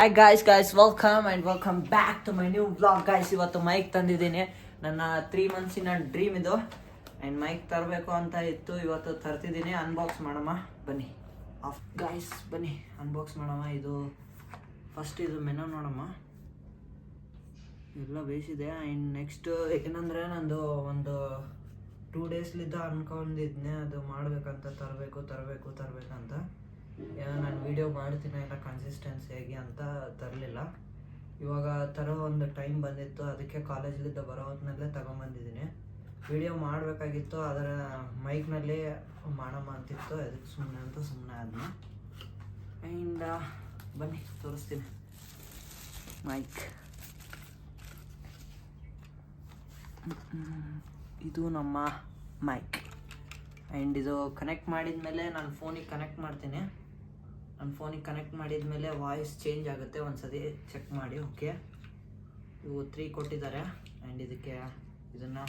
Hi guys welcome back to my new vlog guys. ಇವತ್ತು mic ತಂದಿದ್ದೀನಿ. ನನ್ನ 3 ಮಂತ್ಸಿನ ಡ್ರೀಮ್ ಇದು. ಆ್ಯಂಡ್ ಮೈಕ್ ತರಬೇಕು ಅಂತ ಇತ್ತು, ಇವತ್ತು ತರ್ತಿದ್ದೀನಿ. ಅನ್ಬಾಕ್ಸ್ ಮಾಡೋಣ ಬನ್ನಿ. ಗಾಯ್ಸ್ ಬನ್ನಿ ಅನ್ಬಾಕ್ಸ್ ಮಾಡೋಣ. ಇದು ಫಸ್ಟ್ ಇದು ಮೆನು ನೋಡಮ್ಮ, ಎಲ್ಲ ಬೇಯಿಸಿದೆ. ಆ್ಯಂಡ್ ನೆಕ್ಸ್ಟ್ ಏನಂದರೆ ನಂದು ಒಂದು 2 ಡೇಸ್ಲಿದ್ದ ಅನ್ಕೊಂಡಿದ್ನೆ ಅದು ಮಾಡಬೇಕಂತ, ತರಬೇಕಂತ. ನಾನು ವಿಡಿಯೋ ಮಾಡ್ತೀನಿ ಎಲ್ಲ ಕನ್ಸಿಸ್ಟೆನ್ಸಿಯಾಗಿ ಅಂತ ತರಲಿಲ್ಲ. ಇವಾಗ ತರೋ ಒಂದು ಟೈಮ್ ಬಂದಿತ್ತು, ಅದಕ್ಕೆ ಕಾಲೇಜಲ್ಲಿದ್ದ ಬರೋ ಹೊತ್ತಿನಲ್ಲೇ ತಗೊಂಬಂದಿದ್ದೀನಿ. ವಿಡಿಯೋ ಮಾಡಬೇಕಾಗಿತ್ತು, ಅದರ ಮೈಕ್ನಲ್ಲಿ ಮಾಡೋಣ ಅಂತಿತ್ತು, ಅದಕ್ಕೆ ಸುಮ್ಮನೆ ಆದ್ನ. ಆ್ಯಂಡ್ ಬನ್ನಿ ತೋರಿಸ್ತೀನಿ ಮೈಕ್. ಇದು ನಮ್ಮ ಮೈಕ್. ಆ್ಯಂಡ್ ಇದು ಕನೆಕ್ಟ್ ಮಾಡಿದ ಮೇಲೆ ನಾನು ಫೋನಿಗೆ ಕನೆಕ್ಟ್ ಮಾಡ್ತೀನಿ. ನನ್ನ ಫೋನಿಗೆ ಕನೆಕ್ಟ್ ಮಾಡಿದ ಮೇಲೆ ವಾಯ್ಸ್ ಚೇಂಜ್ ಆಗುತ್ತೆ, ಒಂದ್ಸತಿ ಚೆಕ್ ಮಾಡಿ. ಓಕೆ, ಇವು 3 ಕೊಟ್ಟಿದ್ದಾರೆ. ಆ್ಯಂಡ್ ಇದಕ್ಕೆ ಇದನ್ನು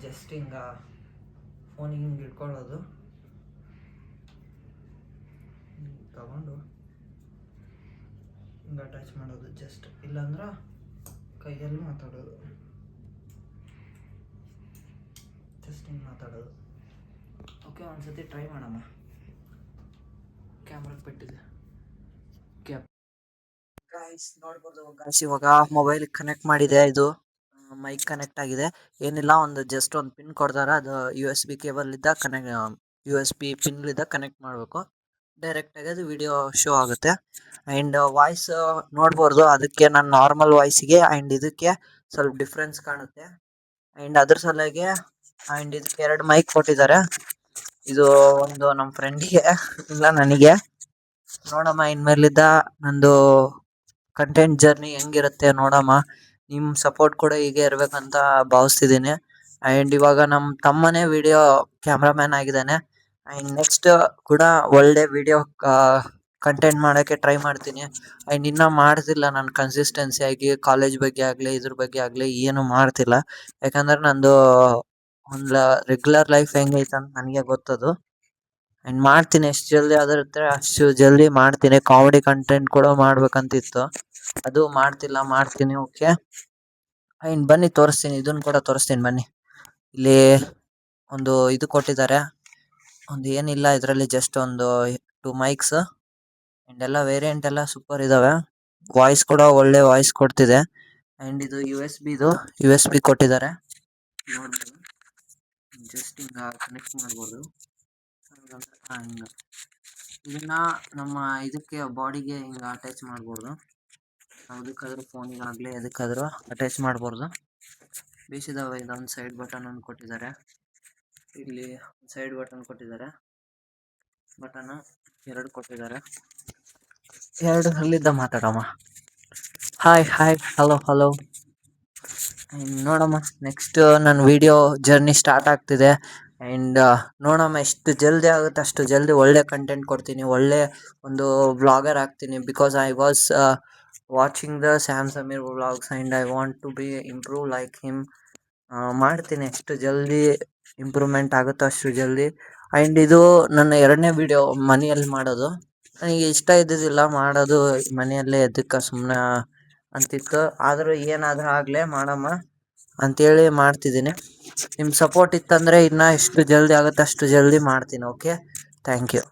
ಜಸ್ಟ್ ಹಿಂಗೆ ಫೋನಿಗೆ ಹಿಂಗೆ ಇಟ್ಕೊಳ್ಳೋದು, ತಗೊಂಡು ಹಿಂಗೆ ಅಟ್ಯಾಚ್ ಮಾಡೋದು ಜಸ್ಟ್. ಇಲ್ಲಾಂದ್ರೆ ಕೈಯಲ್ಲಿ ಮಾತಾಡೋದು, ಜಸ್ಟ್ ಹಿಂಗೆ ಮಾತಾಡೋದು. ಓಕೆ, ಒಂದ್ಸತಿ ಟ್ರೈ ಮಾಡೋಣ. ಕ್ಯಾಮ್ರಾಗೆ ಬಿಟ್ಟಿದೆ. ಗೈಸ್ ನೋಡ್ಬೋದು ಗೈಸ್, ಇವಾಗ ಮೊಬೈಲ್ ಕನೆಕ್ಟ್ ಮಾಡಿದೆ. ಇದು ಮೈಕ್ ಕನೆಕ್ಟ್ ಆಗಿದೆ. ಏನಿಲ್ಲ, ಜಸ್ಟ್ ಒಂದು ಪಿನ್ ಕೊಡ್ತಾರೆ, ಅದು USB ಕೇಬಲ್ ಇದ್ದ USB ಪಿನ್ಲಿದ್ದ ಕನೆಕ್ಟ್ ಮಾಡಬೇಕು. ಡೈರೆಕ್ಟಾಗಿ ಅದು ವಿಡಿಯೋ ಶೋ ಆಗುತ್ತೆ. ಆ್ಯಂಡ್ ವಾಯ್ಸ್ ನೋಡ್ಬೋದು, ಅದಕ್ಕೆ ನನ್ನ ನಾರ್ಮಲ್ ವಾಯ್ಸಿಗೆ ಆ್ಯಂಡ್ ಇದಕ್ಕೆ ಸ್ವಲ್ಪ ಡಿಫ್ರೆನ್ಸ್ ಕಾಣುತ್ತೆ. ಆ್ಯಂಡ್ ಅದ್ರ ಸಲುವಾಗಿ ಆ್ಯಂಡ್ ಇದಕ್ಕೆ 2 ಮೈಕ್ ಕೊಟ್ಟಿದ್ದಾರೆ. ಇದು ಒಂದು ನಮ್ಮ ಫ್ರೆಂಡಿಗೆ, ಇಲ್ಲ ನನಗೆ. ನೋಡಮ್ಮ ಇನ್ಮೇಲಿದ್ದ ನಂದು ಕಂಟೆಂಟ್ ಜರ್ನಿ ಹೆಂಗಿರುತ್ತೆ ನೋಡಮ್ಮ. ನಿಮ್ಮ ಸಪೋರ್ಟ್ ಕೂಡ ಹೀಗೆ ಇರಬೇಕಂತ ಭಾವಿಸ್ತಿದ್ದೀನಿ. ಆ್ಯಂಡ್ ಇವಾಗ ನಮ್ಮ ತಮ್ಮನೇ ವಿಡಿಯೋ ಕ್ಯಾಮ್ರಾಮ್ಯಾನ್ ಆಗಿದ್ದಾನೆ. ಆ್ಯಂಡ್ ನೆಕ್ಸ್ಟ್ ಕೂಡ ಒಳ್ಳೆ ವಿಡಿಯೋ ಕಂಟೆಂಟ್ ಮಾಡೋಕ್ಕೆ ಟ್ರೈ ಮಾಡ್ತೀನಿ. ಆ್ಯಂಡ್ ಇನ್ನೂ ಮಾಡ್ತಿಲ್ಲ ನಾನು ಕನ್ಸಿಸ್ಟೆನ್ಸಿಯಾಗಿ, ಕಾಲೇಜ್ ಬಗ್ಗೆ ಆಗಲಿ ಇದ್ರ ಬಗ್ಗೆ ಆಗಲಿ ಏನು ಮಾಡ್ತಿಲ್ಲ. ಯಾಕಂದ್ರೆ ನಂದು ಒಂದು ರೆಗ್ಯುಲರ್ ಲೈಫ್ ಹೆಂಗೈತೆ ಅಂತ ನನಗೆ ಗೊತ್ತದು. ಆ್ಯಂಡ್ ಮಾಡ್ತೀನಿ, ಎಷ್ಟು ಜಲ್ದಿ ಆದಿರುತ್ತೆ ಅಷ್ಟು ಜಲ್ದಿ ಮಾಡ್ತೀನಿ. ಕಾಮಿಡಿ ಕಂಟೆಂಟ್ ಕೂಡ ಮಾಡ್ಬೇಕಂತಿತ್ತು, ಅದು ಮಾಡ್ತೀನಿ. ಓಕೆ, ಆ್ಯಂಡ್ ಬನ್ನಿ ತೋರಿಸ್ತೀನಿ, ಇದನ್ನು ಕೂಡ ತೋರಿಸ್ತೀನಿ ಬನ್ನಿ. ಇಲ್ಲಿ ಒಂದು ಇದು ಕೊಟ್ಟಿದ್ದಾರೆ, ಒಂದು ಏನಿಲ್ಲ ಇದರಲ್ಲಿ, ಜಸ್ಟ್ ಒಂದು 2 ಮೈಕ್ಸ್. ಆ್ಯಂಡ್ ಎಲ್ಲ ವೇರಿಯಂಟ್ ಎಲ್ಲ ಸೂಪರ್ ಇದ್ದಾವೆ. ವಾಯ್ಸ್ ಕೂಡ ಒಳ್ಳೆ ವಾಯ್ಸ್ ಕೊಡ್ತಿದೆ. ಆ್ಯಂಡ್ ಇದು USB ಕೊಟ್ಟಿದ್ದಾರೆ. ನೋಡ್ಬೋದು, ಜಸ್ಟ್ ಹಿಂಗೆ ಕನೆಕ್ಟ್ ಮಾಡ್ಬೋದು. ಹಿಂಗೆ ಇದನ್ನ ನಮ್ಮ ಇದಕ್ಕೆ ಬಾಡಿಗೆ ಹಿಂಗೆ ಅಟ್ಯಾಚ್ ಮಾಡ್ಬೋದು. ಅದಕ್ಕಾದ್ರೂ ಫೋನಿಗಾಗಲಿ ಅದಕ್ಕಾದ್ರೂ ಅಟ್ಯಾಚ್ ಮಾಡ್ಬೋದು. ಬೇಸಿದಾವೆ. ಇದೊಂದು ಸೈಡ್ ಬಟನ್ ಒಂದು ಕೊಟ್ಟಿದ್ದಾರೆ, ಇಲ್ಲಿ ಸೈಡ್ ಬಟನ್ ಕೊಟ್ಟಿದ್ದಾರೆ, ಬಟನ್ 2 ಕೊಟ್ಟಿದ್ದಾರೆ. 2 ಅಲ್ಲಿದ್ದ ಮಾತಾಡಮ್ಮ. Hi hello. ನೋಡಮ್ಮ, ನೆಕ್ಸ್ಟ್ ನನ್ನ ವಿಡಿಯೋ ಜರ್ನಿ ಸ್ಟಾರ್ಟ್ ಆಗ್ತಿದೆ. ಆ್ಯಂಡ್ ನೋಡಮ್ಮ, ಎಷ್ಟು ಜಲ್ದಿ ಆಗುತ್ತೆ ಅಷ್ಟು ಜಲ್ದಿ ಒಳ್ಳೆ ಕಂಟೆಂಟ್ ಕೊಡ್ತೀನಿ, ಒಳ್ಳೆ ಒಂದು ವ್ಲಾಗರ್ ಆಗ್ತೀನಿ. Because I was watching the Sam Sameer vlogs and I want to be improve like him. ಮಾಡ್ತೀನಿ, ಎಷ್ಟು ಜಲ್ದಿ ಇಂಪ್ರೂವ್ಮೆಂಟ್ ಆಗುತ್ತೋ ಅಷ್ಟು ಜಲ್ದಿ. ಆ್ಯಂಡ್ ಇದು ನನ್ನ 2ನೇ ವಿಡಿಯೋ ಮನೆಯಲ್ಲಿ ಮಾಡೋದು. ನನಗೆ ಇಷ್ಟ ಇದ್ದಿದ್ದಿಲ್ಲ ಮಾಡೋದು ಮನೆಯಲ್ಲೇ, ಎದ್ದಕ್ಕೆ ಸುಮ್ಮನೆ ಅಂತಿತ್ತು. ಆದರೂ ಏನಾದರೂ ಆಗಲೇ ಮಾಡಮ್ಮ ಅಂಥೇಳಿ ಮಾಡ್ತಿದ್ದೀನಿ. ನಿಮ್ಮ ಸಪೋರ್ಟ್ ಇತ್ತಂದರೆ ಇನ್ನೂ ಎಷ್ಟು ಜಲ್ದಿ ಆಗುತ್ತೆ ಅಷ್ಟು ಜಲ್ದಿ ಮಾಡ್ತೀನಿ. Okay, thank you.